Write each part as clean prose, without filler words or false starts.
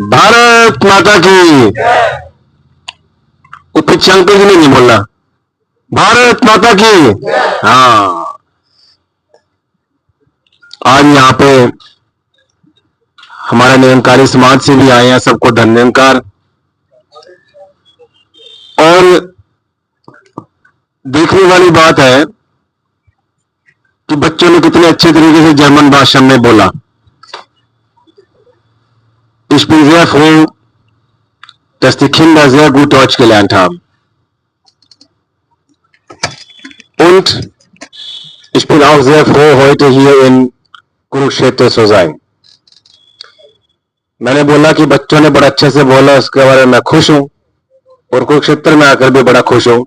भारत माता की। वो पीछे अंकल जी ने नहीं बोलना, भारत माता की। हाँ, आज यहाँ पे हमारा निरंकारी समाज से भी आए हैं, सबको धन्यवाद। और देखने वाली बात है कि बच्चों ने कितने अच्छे तरीके से जर्मन भाषा में बोला। Ich bin sehr froh, dass die Kinder sehr gut Deutsch gelernt haben. Und ich bin auch sehr froh, heute hier in Kurukshetra zu sein. मैंने बोला कि बच्चों ने बड़ा अच्छे से बोला, उसके बारे में मैं खुश हूं और कुरुक्षेत्र में आकर भी बड़ा खुश हूं,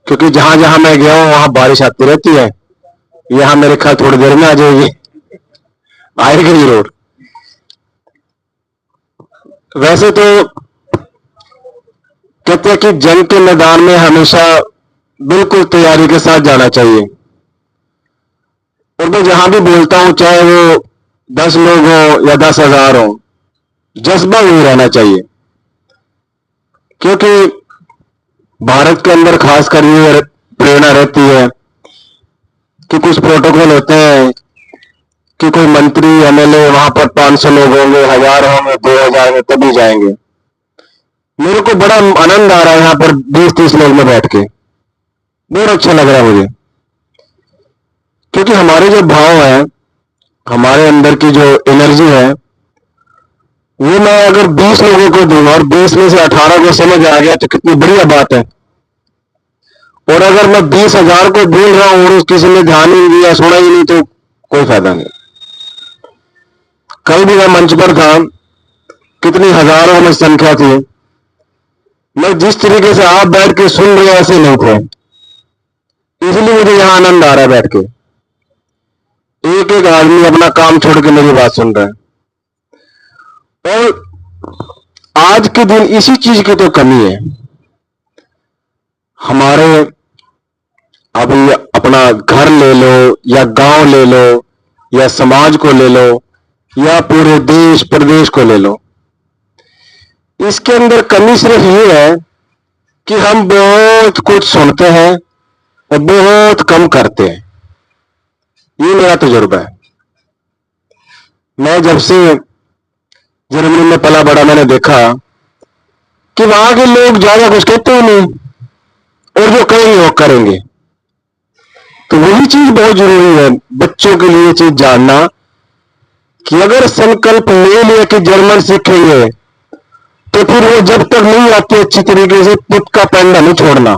क्योंकि जहां जहां मैं गया हूं वहां बारिश आती रहती है। यहां मेरे ख्याल थोड़ी देर में आ जाएगी, आएगी जरूर। वैसे तो कहते हैं कि जंग के मैदान में हमेशा बिल्कुल तैयारी के साथ जाना चाहिए। और मैं जहां भी बोलता हूं, चाहे वो 10 लोग हो या 10,000 हो, जज्बा यही रहना चाहिए। क्योंकि भारत के अंदर खासकर ये प्रेरणा रहती है कि कुछ प्रोटोकॉल होते हैं कि कोई मंत्री एमएलए वहां पर 500 लोग होंगे, 1000 होंगे, 2000 में तभी जाएंगे। मेरे को बड़ा आनंद आ रहा है यहाँ पर 20-30 लोग में बैठ के, बहुत अच्छा लग रहा है मुझे। क्योंकि हमारे जो भाव है, हमारे अंदर की जो एनर्जी है, वो मैं अगर 20 लोगों को दूंगा और 20 में से 18 को समझ आ गया तो कितनी बढ़िया बात है। और अगर मैं 20,000 को बोल रहा हूं और किसी ने ध्यान नहीं दिया, सुना ही नहीं, तो कोई फायदा नहीं। कल भी मैं मंच पर था, कितनी हजारों में संख्या थी, मैं जिस तरीके से आप बैठ के सुन रहे ऐसे नहीं थे, इसलिए मुझे यहां आनंद आ रहा है बैठ के। एक एक आदमी अपना काम छोड़ के मेरी बात सुन रहा है। और आज के दिन इसी चीज की तो कमी है। हमारे अभी अपना घर ले लो या गांव ले लो या समाज को ले लो या पूरे देश प्रदेश को ले लो, इसके अंदर कमी सिर्फ ये है कि हम बहुत कुछ सुनते हैं और बहुत कम करते हैं। ये मेरा तजुर्बा है। मैं जब से जर्मनी में पला बड़ा, मैंने देखा कि वहां के लोग ज्यादा कुछ कहते ही नहीं और जो करेंगे वो करेंगे। तो वही चीज बहुत जरूरी है बच्चों के लिए चीज जानना कि अगर संकल्प ले लिया कि जर्मन सीखेंगे, तो फिर वो जब तक नहीं आती अच्छी तरीके से पुट का पैंडा नहीं छोड़ना,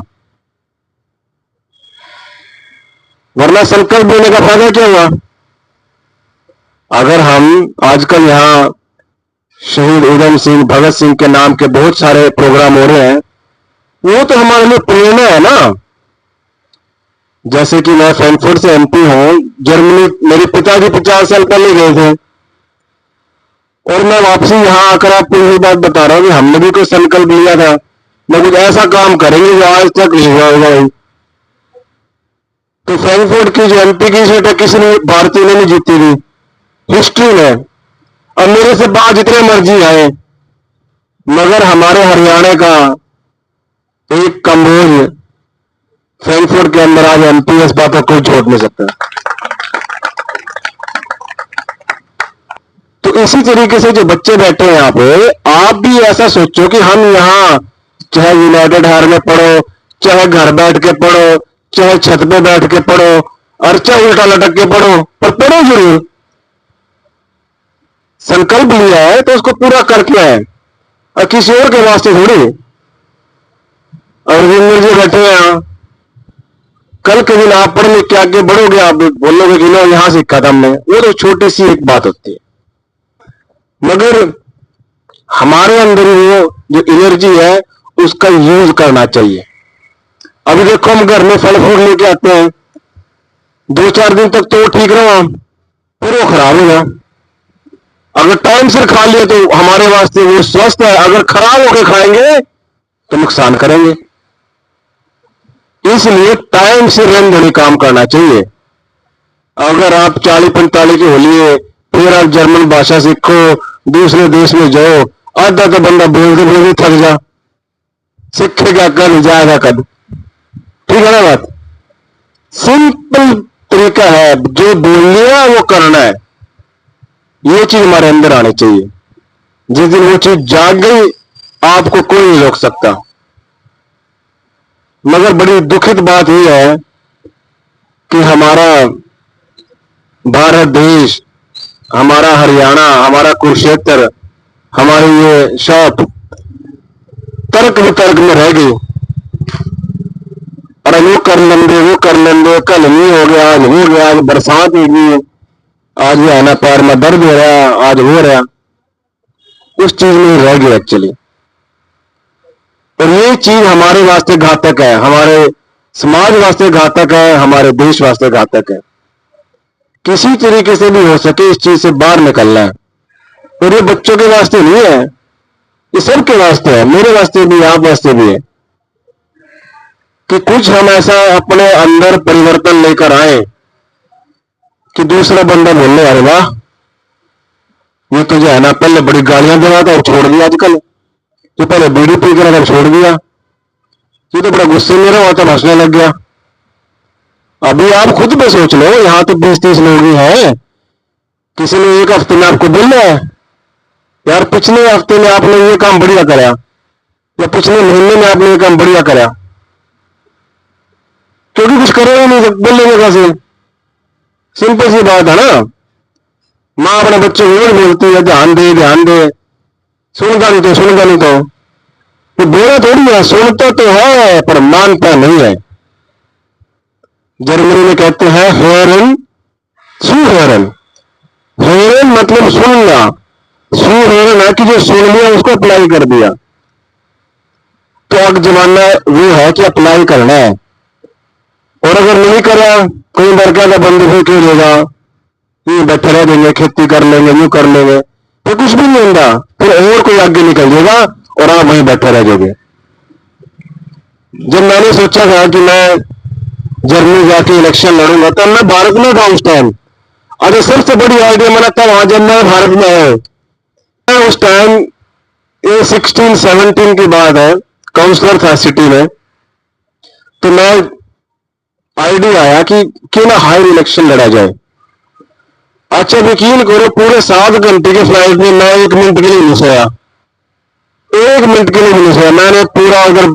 वरना संकल्प लेने का फायदा क्या हुआ। अगर हम आजकल यहां शहीद उधम सिंह, भगत सिंह के नाम के बहुत सारे प्रोग्राम हो रहे हैं, वो तो हमारे लिए प्रेरणा है ना। जैसे कि मैं फ्रैंकफर्ट से एमपी हूं, जर्मनी मेरे पिताजी 50 साल पहले गए थे और मैं वापसी यहां आकर आपको यही बात बता रहा हूं कि हमने भी कोई संकल्प लिया था, मैं कुछ ऐसा काम करेंगे जो आज तक नहीं हुआ होगा। तो फ्रैंकफर्ट की जो एमपी की सीट है, किसी ने भारतीय ने नहीं जीती थी हिस्ट्री में। अब मेरे से बात जितने मर्जी आए, मगर हमारे हरियाणा का एक कम्बोज फ्रैंकफर्ट के अंदर आज एमपी, इस बात को कोई छोड़ नहीं सकता। तो इसी तरीके से जो बच्चे बैठे हैं यहाँ पे, आप भी ऐसा सोचो कि हम यहाँ चाहे यूनाइटेड हायर में पढ़ो, चाहे घर बैठ के पढ़ो, चाहे छत पे बैठ के पढ़ो और चाहे उल्टा लटक के पढ़ो, पर पढ़ो जरूर। संकल्प लिया है तो उसको पूरा करके आए और किसी और के वास्ते थोड़ी। और रविंद्र जी बैठे हैं, कल के दिन आप पढ़ लिख के आगे बढ़ोगे, आप बोलोगे कि लो यहां सीखा था हमने, वो तो छोटी सी एक बात होती है। मगर हमारे अंदर वो जो एनर्जी है उसका यूज करना चाहिए। अभी देखो हम घर में फल फ्रूट लेके आते हैं, 2-4 दिन तक तो ठीक रहा, फिर वो खराब हो गया। अगर टाइम से खा लिया तो हमारे वास्ते वो स्वस्थ है, अगर खराब होकर खाएंगे तो नुकसान करेंगे। इसलिए टाइम से रन धनी काम करना चाहिए। अगर आप 40-45 के हो लिए, फिर आप जर्मन भाषा सीखो, दूसरे देश में जाओ, आधा तो बंदा बोलते बोलते थक जा, सीखेगा कल, जाएगा कब। ठीक है ना बात? सिंपल तरीका है, जो बोलनी है वो करना है, ये चीज हमारे अंदर आनी चाहिए। जिस दिन वो चीज जाग गई, आपको कोई नहीं रोक सकता। मगर बड़ी दुखद बात यह है कि हमारा भारत देश, हमारा हरियाणा, हमारा कुरुक्षेत्र, हमारी ये शॉप तर्क वितर्क में रह गई। और वो कर लेंगे, वो कर लेंगे, कल नहीं हो गया, आज हो गया, आज बरसात होगी, आज ये आना पैर में दर्द हो रहा, आज हो रहा, उस चीज में रह गया एक्चुअली। और ये चीज हमारे वास्ते घातक है, हमारे समाज वास्ते घातक है, हमारे देश वास्ते घातक है। किसी तरीके से भी हो सके इस चीज से बाहर निकलना है। और ये बच्चों के वास्ते नहीं है, ये सबके वास्ते है, मेरे वास्ते भी, आप वास्ते भी है, कि कुछ हम ऐसा अपने अंदर परिवर्तन लेकर आए कि दूसरा बंदा बोलने, अरे वाह, ये तो जो है ना पहले बड़ी गालियां दे रहा था और छोड़ दिया, आजकल जो पहले बीड़ी पी कर था छोड़ दिया, ये तो बड़ा गुस्से में रहा था, हंसने लग गया। अभी आप खुद पे सोच लो, यहां तो 20-30 लोग ही हैं, किसी ने एक हफ्ते में आपको बोला है यार पिछले हफ्ते में आपने ये काम बढ़िया करा, या पिछले महीने में आपने ये काम बढ़िया करा, क्योंकि कुछ करो ही नहीं, बोलेंगे कैसे? सिंपल सी बात है ना। माँ अपने बच्चों को बोलती है ध्यान दे ध्यान दे, सुनता नहीं तो सुनता नहीं तो बोला थोड़ी है, सुनता तो है पर मानता नहीं है। जर्मनी में कहते हैं हेरन सू हेरन, हेरन मतलब सुनना, सू हेरन है कि जो सुन लिया उसको अप्लाई कर दिया। तो अब जमाना वो है कि अप्लाई करना है, और अगर नहीं करा कोई बरका का बंद हो क्यों लेगा, ये बैठे रह देंगे, खेती कर लेंगे, यूं कर लेंगे, तो कुछ भी नहीं होगा, फिर और कोई आगे निकल जाएगा और आप वहीं बैठे रह जाओगे। जब मैंने सोचा था कि मैं जर्मनी जाके इलेक्शन लड़ूंगा, तब मैं भारत में था उस टाइम। अरे सबसे बड़ी आइडिया मैंने तब वहां जब मैं भारत में आया, उस टाइम ये 16-17 की बात है, काउंसलर था सिटी में। तो मैं आइडिया आया कि क्यों ना हायर इलेक्शन लड़ा जाए। अच्छा यकीन करो, पूरे 7 घंटे के फ्लाइट में मैं 1 मिनट के लिए नहीं सोया, 1 मिनट के लिए नहीं सोया। मैंने पूरा अगर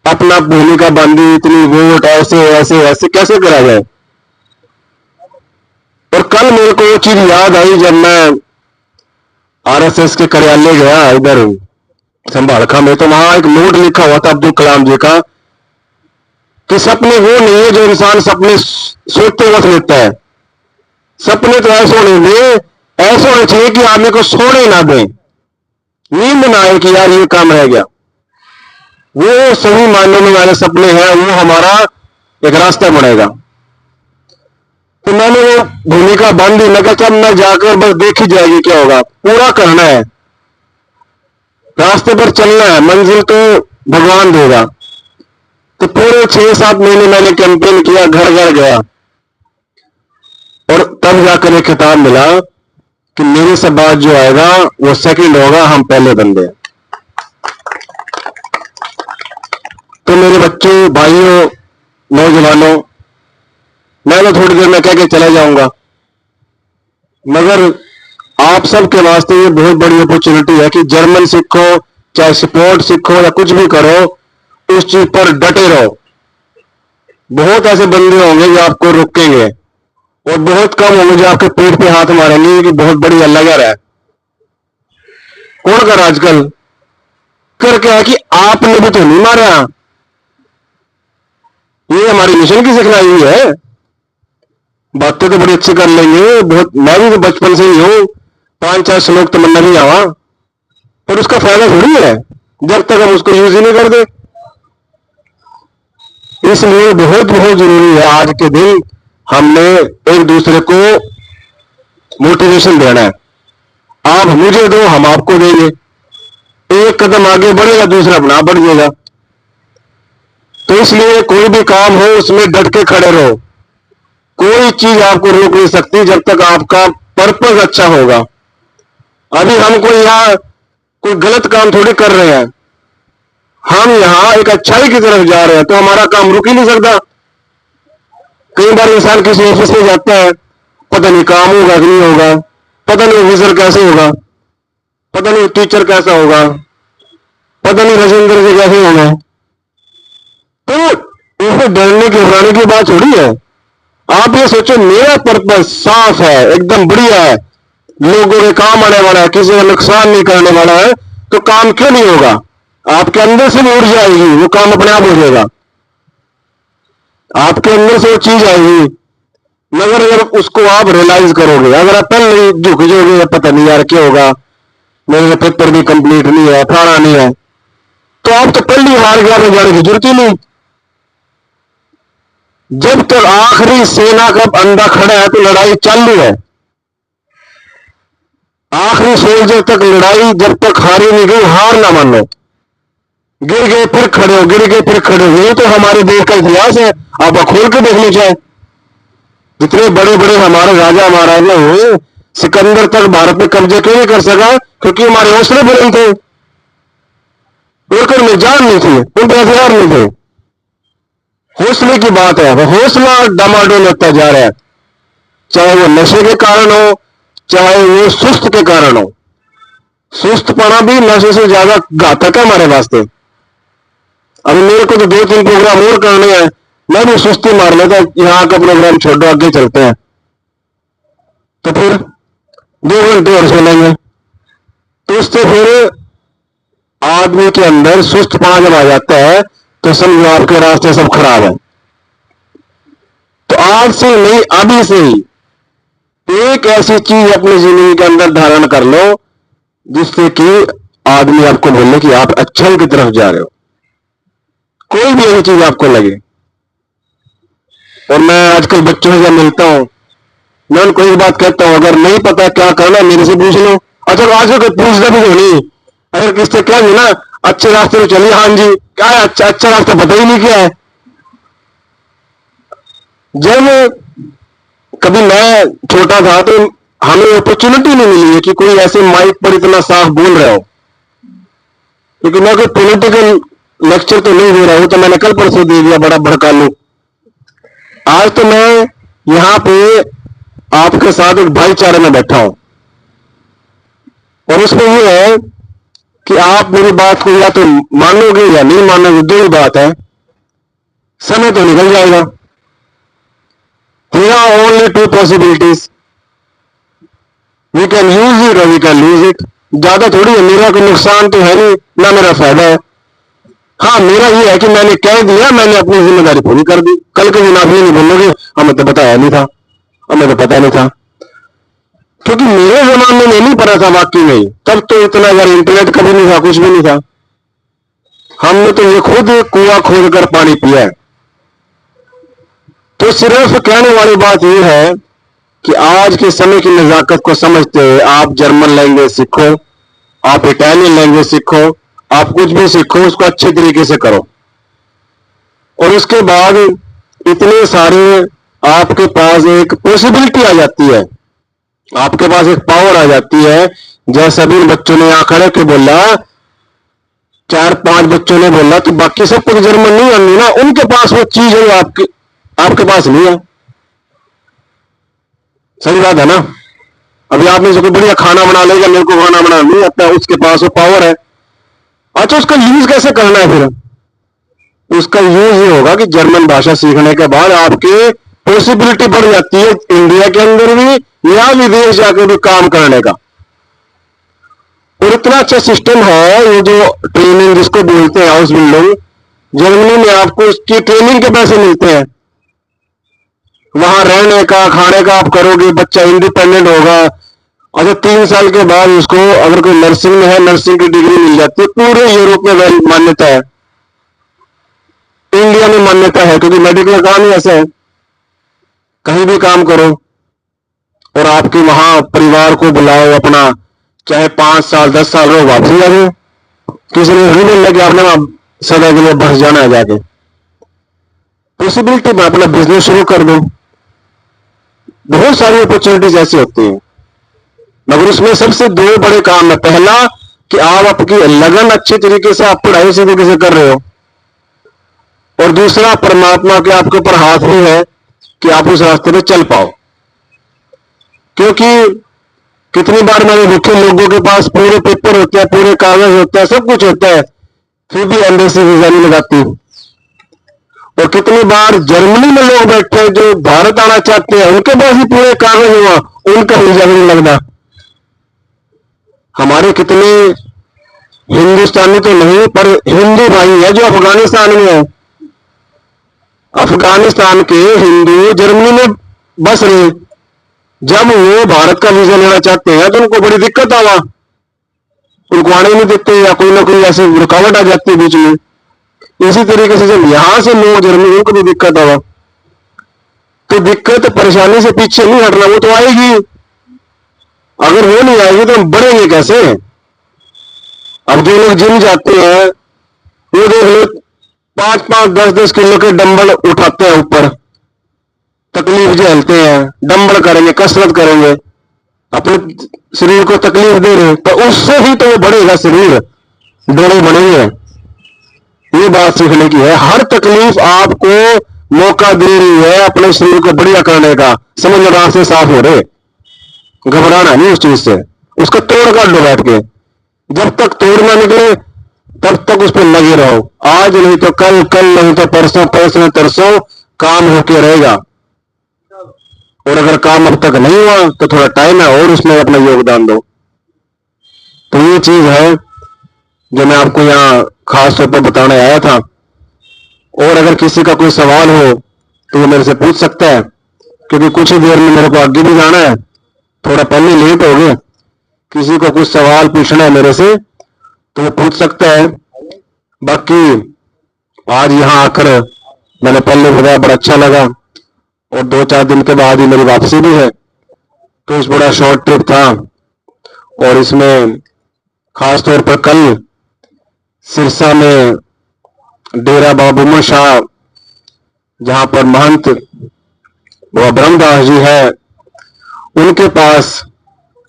अपना भूमिका बांधी, इतनी वोट ऐसे ऐसे ऐसे कैसे करा जाए। और कल मेरे को वो चीज याद आई जब मैं आरएसएस के कार्यालय गया इधर संभालखा में, तो वहां एक नोट लिखा हुआ था अब्दुल कलाम जी का कि सपने वो नहीं है जो इंसान सपने सोते वक्त लेता है, सपने तो ऐसे होने दे, ऐसे होने चाहिए कि आदमी को सोने ना दें, नींद ना आए कि यार ये काम रह गया। वो सही मानने में वाले सपने हैं, वो हमारा एक रास्ता बनेगा। तो मैंने वो भूमिका बांधी, मैं कहा जब मैं जाकर बस देखी जाएगी क्या होगा, पूरा करना है, रास्ते पर चलना है, मंजिल तो भगवान देगा। तो पूरे 6-7 महीने मैंने कैंपेन किया, घर घर गया, और तब जाकर एक खिताब मिला कि मेरे से बाद जो आएगा वो सेकंड होगा, हम पहले बंदे। तो मेरे बच्चों, भाइयों, नौजवानों, मैं तो थोड़ी देर में कह के चला जाऊंगा, मगर आप सबके वास्ते ये बहुत बड़ी अपॉर्चुनिटी है कि जर्मन सीखो, चाहे स्पोर्ट सीखो या कुछ भी करो, उस चीज पर डटे रहो। बहुत ऐसे बंदे होंगे जो आपको रोकेंगे, और बहुत कम होंगे जो आपके पेट पे हाथ मारेंगे कि बहुत बढ़िया लगा रहा है। कौन कर आजकल कर क्या है कि आपने भी तो नहीं मारा, ये हमारी मिशन की सिखलाई हुई है। बातें तो बड़ी अच्छी कर लेंगे, बहुत, मैं भी तो बचपन से ही हूं, 5-4 श्लोक तो मन नहीं आवा, पर उसका फायदा थोड़ी है जब तक हम उसको यूज ही नहीं कर दे। इसलिए बहुत बहुत जरूरी है आज के दिन हमने एक दूसरे को मोटिवेशन देना है। आप मुझे दो, हम आपको देंगे, एक कदम आगे बढ़ेगा, दूसरा अपना बढ़ जाएगा। तो इसलिए कोई भी काम हो उसमें डट के खड़े रहो, कोई चीज आपको रोक नहीं सकती जब तक आपका पर्पस अच्छा होगा। अभी हम कोई यहाँ कोई गलत काम थोड़ी कर रहे हैं, हम यहाँ एक अच्छाई की तरफ जा रहे हैं, तो हमारा काम रुक ही नहीं सकता। कई बार इंसान किसी ऑफिस में जाता है, पता नहीं काम होगा कि नहीं होगा, पता नहीं ऑफिसर कैसे होगा, पता नहीं टीचर कैसा होगा, पता नहीं राजेंद्र जी कैसे होंगे। तो इसमें डरने की घबराने की बात थोड़ी है। आप ये सोचो मेरा पर्पज साफ है, एकदम बढ़िया है, लोगों के काम आने वाला है, किसी का नुकसान नहीं करने वाला है, तो काम क्यों नहीं होगा? आपके अंदर से भी ऊर्जा आएगी, वो काम अपने आप हो जाएगा। आपके अंदर से वो चीज आएगी, मगर अगर उसको आप रियलाइज करोगे, अगर आप पहले झुक जाओगे, पता नहीं यार क्या होगा, मेरे पेपर भी कंप्लीट नहीं है, फलाना नहीं है, तो आप तो पहले हार गया, में जाने की जरूरत ही नहीं। जब तक आखिरी सेना का अंडा खड़ा है तो लड़ाई चालू है। आखिरी सोल्जर तक लड़ाई जब तक हारी नहीं गई, हार ना मानो। गिर गए फिर खड़े हो, गिर गए फिर खड़े हो, ये तो हमारे देश का इतिहास है। आप खोल के देख लीजिए, जितने बड़े बड़े हमारे राजा महाराजा हुए, सिकंदर तक भारत में कब्जे क्यों नहीं कर सका? क्योंकि हमारे हौसले बुलंद थे, उनके में जान नहीं थी, उनके हथियार नहीं थे। हौसले की बात है, वो हौसला डामाडोल होता जा रहा है, चाहे वो नशे के कारण हो, चाहे वो सुस्त के कारण हो। सुस्तपना भी नशे से ज्यादा घातक है हमारे वास्ते। अभी मेरे को तो 2-3 प्रोग्राम और करने हैं, मैं भी सुस्ती मार लेता, यहाँ का प्रोग्राम छोड़ो, आगे चलते हैं, तो फिर 2 घंटे और सो लेंगे। तो उससे फिर आदमी के अंदर सुस्तपना जब आ जाता है तो समझो आपके रास्ते सब खराब है। तो आज से नहीं, अभी से ही एक ऐसी चीज अपनी जिंदगी के अंदर धारण कर लो जिससे कि आदमी आपको बोले कि आप अच्छाई की तरफ जा रहे हो। कोई भी ऐसी चीज आपको लगे। और मैं आजकल बच्चों से जब मिलता हूं, मैं उनको एक बात कहता हूं, अगर नहीं पता क्या करना मेरे से पूछ लो। अच्छा, आज कोई पूछता भी नहीं, अगर किससे क्या मिला, अच्छे रास्ते में चलिए, हाँ जी, क्या है अच्छा रास्ता पता ही नहीं क्या है। जब कभी मैं छोटा था तो हमें अपॉर्चुनिटी नहीं मिली है कि कोई ऐसे माइक पर इतना साफ बोल रहा हो, क्योंकि मैं कोई पॉलिटिकल लेक्चर तो नहीं दे रहा हूं, तो मैंने कल परसों दे दिया बड़ा भड़का लू। आज तो मैं यहां पे आपके साथ एक भाईचारे में बैठा हूं, और उसमें यह है कि आप मेरी बात को या तो मानोगे या नहीं मानोगे, दो ही बात है, समय तो निकल जाएगा। There are only 2 possibilities. We can use it or we can lose it. ज्यादा थोड़ी है, मेरा कोई नुकसान तो है नहीं, ना मेरा फायदा है। हाँ, मेरा ये है कि मैंने कह दिया, मैंने अपनी जिम्मेदारी पूरी कर दी। कल के दिन आप ये नहीं बोलोगे हमें तो बताया नहीं था, हमें तो पता नहीं था, क्योंकि मेरे जमाने में नहीं पता था वाकई में। तब तो इतना यार इंटरनेट कभी नहीं था, कुछ भी नहीं था। हमने तो ये खुद कुआं खोद कर पानी पिया है। तो सिर्फ कहने वाली बात यह है कि आज के समय की नजाकत को समझते हुए आप जर्मन लैंग्वेज सीखो, आप इटालियन लैंग्वेज सीखो, आप कुछ भी सीखो, उसको अच्छे तरीके से करो। और उसके बाद इतने सारे आपके पास एक पॉसिबिलिटी आ जाती है, आपके पास एक पावर आ जाती है। जैसे अभी बच्चों ने यहां खड़े के बोला, 4-5 बच्चों ने बोला, तो बाकी सब कुछ जर्मन नहीं आनी ना, उनके पास वो चीज है आपके पास नहीं है। सही बात है ना? अभी आपने से कोई बढ़िया खाना बना लेगा, मेरे को खाना बना नहीं आता, उसके पास वो पावर है। अच्छा, उसका यूज कैसे करना है? फिर उसका यूज ये होगा कि जर्मन भाषा सीखने के बाद आपकी पॉसिबिलिटी बढ़ जाती है इंडिया के अंदर भी या विदेश जाकर भी काम करने का। और इतना अच्छा सिस्टम है ये जो ट्रेनिंग जिसको बोलते हैं हाउस बिल्डिंग, जर्मनी में आपको उसकी ट्रेनिंग के पैसे मिलते हैं। वहां रहने का, खाने का आप करोगे, बच्चा इंडिपेंडेंट होगा। अच्छा, 3 साल के बाद उसको अगर कोई नर्सिंग में है, नर्सिंग की डिग्री मिल जाती है। पूरे यूरोप में मान्यता है, इंडिया में मान्यता है, क्योंकि मेडिकल काम ही ऐसा है, कहीं भी काम करो और आपके वहां परिवार को बुलाओ अपना, चाहे 5 साल 10 साल रहो, वापसी आ जाओ। किसी ने नहीं बोल कि आपने वहां सदा के लिए बस जाना है जाके। पॉसिबिलिटी में अपना बिजनेस शुरू कर दो। बहुत सारी अपॉर्चुनिटीज ऐसी होती हैं। मगर उसमें सबसे दो बड़े काम है। पहला कि आप आपकी लगन अच्छे तरीके से आप पढ़ाई इसी तरीके से कर रहे हो, और दूसरा परमात्मा के आपके ऊपर हाथ भी है कि आप उस रास्ते पे चल पाओ। क्योंकि कितनी बार मैंने देखे लोगों के पास पूरे पेपर होते हैं, पूरे कागज होते हैं, सब कुछ होता है, फिर भी एम्बेसी वीजा नहीं लगाती। और कितनी बार जर्मनी में लोग बैठे हैं जो भारत आना चाहते हैं, उनके पास भी पूरे कागज हुआ, उनका वीजा नहीं लगता। हमारे कितने हिंदुस्तानी तो नहीं पर हिंदू भाई है जो अफगानिस्तान में है, अफगानिस्तान के हिंदू जर्मनी में बस रहे, जब वो भारत का वीजा लेना चाहते हैं तो उनको बड़ी दिक्कत आवा, उनको आने नहीं देते या कोई ना कोई ऐसी रुकावट आ जाती है बीच में। इसी तरीके से जब यहां से लोग जर्मनी, उनको भी दिक्कत आवा, तो दिक्कत परेशानी से पीछे नहीं हटना, वो तो आएगी। अगर वो नहीं आएगी तो हम बढ़ेंगे कैसे? अब जो लोग जिम जाते हैं वो देख लो 5-5, 10-10 किलो के डंबल उठाते हैं ऊपर, तकलीफ झेलते हैं, डंबल करेंगे, कसरत करेंगे, अपने शरीर को तकलीफ दे रहे, तो उससे ही तो वो बढ़ेगा शरीर, डोले बढ़ेंगे। ये बात सीखने की है। हर तकलीफ आपको मौका दे रही है अपने शरीर को बढ़िया करने का, समझ लो रास्ते साफ हो रहे, घबराना नहीं उस चीज से, उसका तोड़ काट लो बैठ के। जब तक तोड़ ना निकले तब तक उस पर लगे रहो, आज नहीं तो कल, कल नहीं तो परसों, परसों तरसों काम होके रहेगा। और अगर काम अब तक नहीं हुआ तो थोड़ा टाइम है और उसमें अपना योगदान दो। तो ये चीज है जो मैं आपको यहाँ खास तौर पर बताने आया था। और अगर किसी का कोई सवाल हो तो वो मेरे से पूछ सकता है, क्योंकि कुछ ही देर में मेरे को आगे भी जाना है, थोड़ा पहले लेट हो गए। किसी को कुछ सवाल पूछना है मेरे से तो वो पूछ सकता है। बाकी आज यहाँ आकर मैंने पहले बताया बड़ा अच्छा लगा, और 2-4 दिन के बाद ही मेरी वापसी भी है, तो इस बड़ा शॉर्ट ट्रिप था। और इसमें खास तौर पर कल सिरसा में डेरा बाबा बुमन शाह, जहां पर महंत बाबा ब्रह्मदास जी है, उनके पास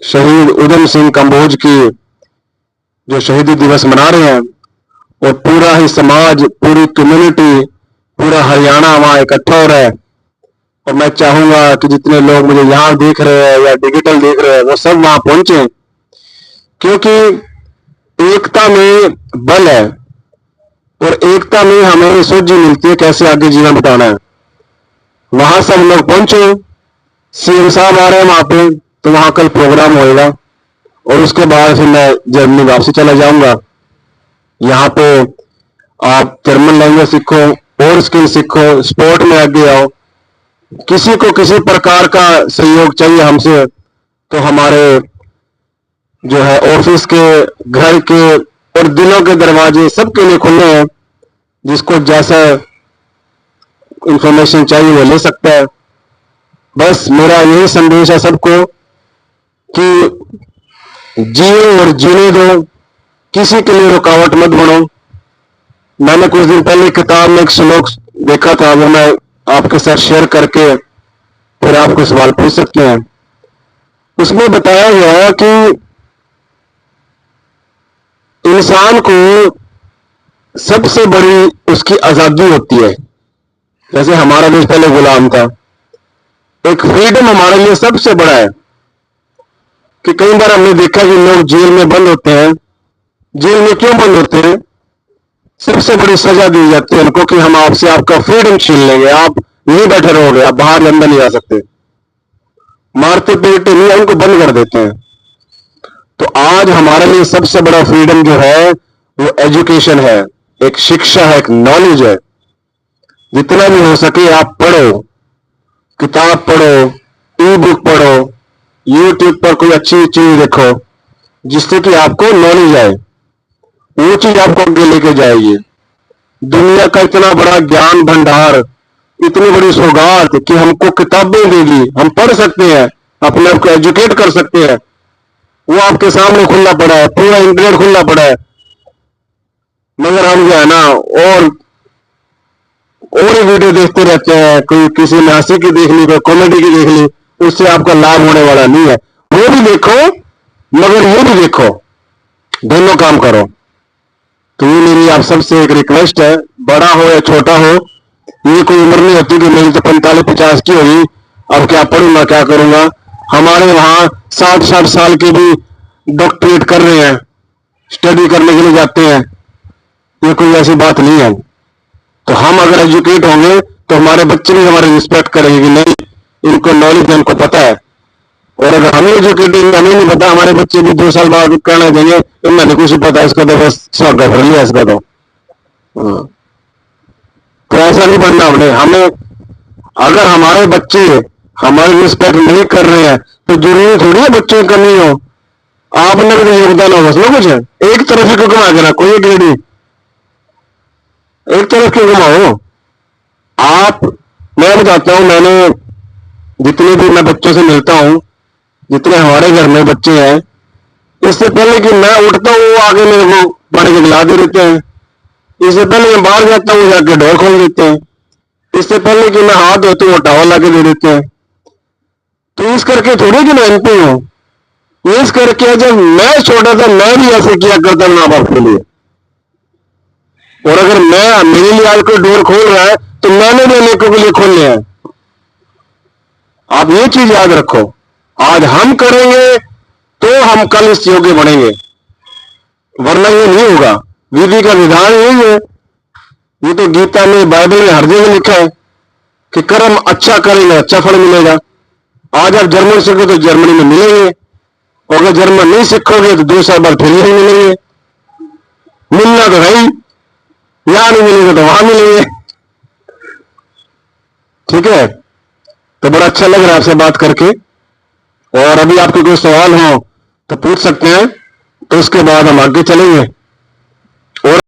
शहीद उधम सिंह कंबोज की जो शहीदी दिवस मना रहे हैं, और पूरा ही समाज, पूरी कम्युनिटी, पूरा हरियाणा वहां इकट्ठा हो रहा है। और मैं चाहूंगा कि जितने लोग मुझे यहां देख रहे हैं या डिजिटल देख रहे हैं वो सब वहां पहुंचे, क्योंकि एकता में बल है, और एकता में हमें सूझ मिलती है कैसे आगे जीवन बिताना है। वहां सब लोग पहुंचे, सीएम साहब आ रहे हैं वहां पे, तो वहां कल प्रोग्राम होएगा, और उसके बाद फिर मैं जर्मनी वापसी चला जाऊंगा। यहाँ पे आप जर्मन लैंग्वेज सीखो और स्किल सीखो, स्पोर्ट में आगे आओ। किसी को किसी प्रकार का सहयोग चाहिए हमसे तो हमारे जो है ऑफिस के, घर के और दिलों के दरवाजे सबके लिए खुले हैं। जिसको जैसा इंफॉर्मेशन चाहिए वो ले सकता है। बस मेरा यही संदेश है सबको कि जियो और जीने दो, किसी के लिए रुकावट मत बनो। मैंने कुछ दिन पहले किताब में एक श्लोक देखा था, वो मैं आपके साथ शेयर करके फिर आपको सवाल पूछ सकते हैं। उसमें बताया गया है कि इंसान को सबसे बड़ी उसकी आजादी होती है। जैसे हमारा देश पहले गुलाम था, एक फ्रीडम हमारे लिए सबसे बड़ा है। कि कई बार हमने देखा कि लोग जेल में बंद होते हैं। जेल में क्यों बंद होते हैं? सबसे बड़ी सजा दी जाती है उनको कि हम आपसे आपका फ्रीडम छीन लेंगे, आप नहीं बैठे रहोगे, आप बाहर अंदर नहीं आ सकते। मारते पीटते नहीं, उनको बंद कर देते हैं। तो आज हमारे लिए सबसे बड़ा फ्रीडम जो है वो एजुकेशन है, एक शिक्षा है, एक नॉलेज है। जितना भी हो सके आप पढ़ो, किताब पढ़ो, ई बुक पढ़ो, यूट्यूब पर कोई अच्छी चीज देखो जिससे कि आपको नॉलेज आए, वो चीज आपको आगे लेके जाएगी। दुनिया का इतना बड़ा ज्ञान भंडार, इतनी बड़ी सौगात कि हमको किताबें देगी, हम पढ़ सकते हैं, अपने आप को एजुकेट कर सकते हैं, वो आपके सामने खुला पड़ा है, पूरा इंटरनेट खुला पड़ा है। मगर हम जो है ना और ही वीडियो देखते रहते हैं, कोई किसी ने हंसी की देख ली, कोई कॉमेडी की देख ली, उससे आपका लाभ होने वाला नहीं है। वो भी देखो मगर ये भी देखो, दोनों काम करो। तो ये मेरी आप सबसे एक रिक्वेस्ट है, बड़ा हो या छोटा हो, ये कोई उम्र नहीं होती कि मेरी तो 45-50 की होगी, अब क्या पढ़ूंगा क्या करूंगा। हमारे वहां 60-60 साल के भी डॉक्टरेट कर रहे हैं, स्टडी करने के लिए जाते हैं। ये कोई ऐसी बात नहीं है। तो हम अगर एजुकेट होंगे तो हमारे बच्चे भी हमारे रिस्पेक्ट करेंगे कि नहीं, इनको नॉलेज है, इनको पता है। और अगर हमें एजुकेट हमें नहीं पता, हमारे बच्चे भी 2 साल बाद कहना देंगे इन्हें कुछ पता, इसका तो बस स्वागत भर लिया इसका तो। तो ऐसा नहीं बनना हमें अगर हमारे बच्चे हमारी रिस्पेक्ट नहीं कर रहे हैं तो जरूरी थोड़ी है बच्चों की कमी हो। आपने भी योगदान होगा उसमें कुछ है। एक तरफ ही क्यों कमा के ना, कोई एक रेडी एक तरफ क्यों कमाओ आप। मैं बताता हूं, मैंने जितने भी मैं बच्चों से मिलता हूं, जितने हमारे घर में बच्चे हैं, इससे पहले कि मैं उठता हूं वो आगे मेरे को पानी के गिला दे देते हैं। इससे पहले मैं बाहर जाता हूँ जाके डोर खोल देते हैं। इससे पहले कि मैं हाथ धोता हूँ वो टॉवल ला के दे देते हैं। तो इस करके थोड़ी कि मैं एमपी हूं, इस करके जब मैं छोटा था मैं भी ऐसे किया करता माँ बाप के लिए। और अगर मैं मेरे लिए आज कोई डोर खोल रहा है तो मैंने भी अनेकों के लिए खोल लिया है। आप ये चीज याद रखो, आज हम करेंगे तो हम कल इस योग्य बढ़ेंगे, वरना ये नहीं होगा। विधि का विधान यही है। ये तो गीता में, बाइबल में हर जगह लिखा है कि कर्म अच्छा करेंगे अच्छा फल मिलेगा। आज आप जर्मन सीखो तो जर्मनी में मिलेंगे, और अगर जर्मन नहीं सीखोगे तो 2 साल बाद फिर नहीं मिलेंगे। मिलना तो है ही, यहां नहीं मिलेंगे तो वहां मिलेंगे। ठीक है, तो बड़ा अच्छा लग रहा है आपसे बात करके। और अभी आपके कोई सवाल हो तो पूछ सकते हैं, तो उसके बाद हम आगे चलेंगे। और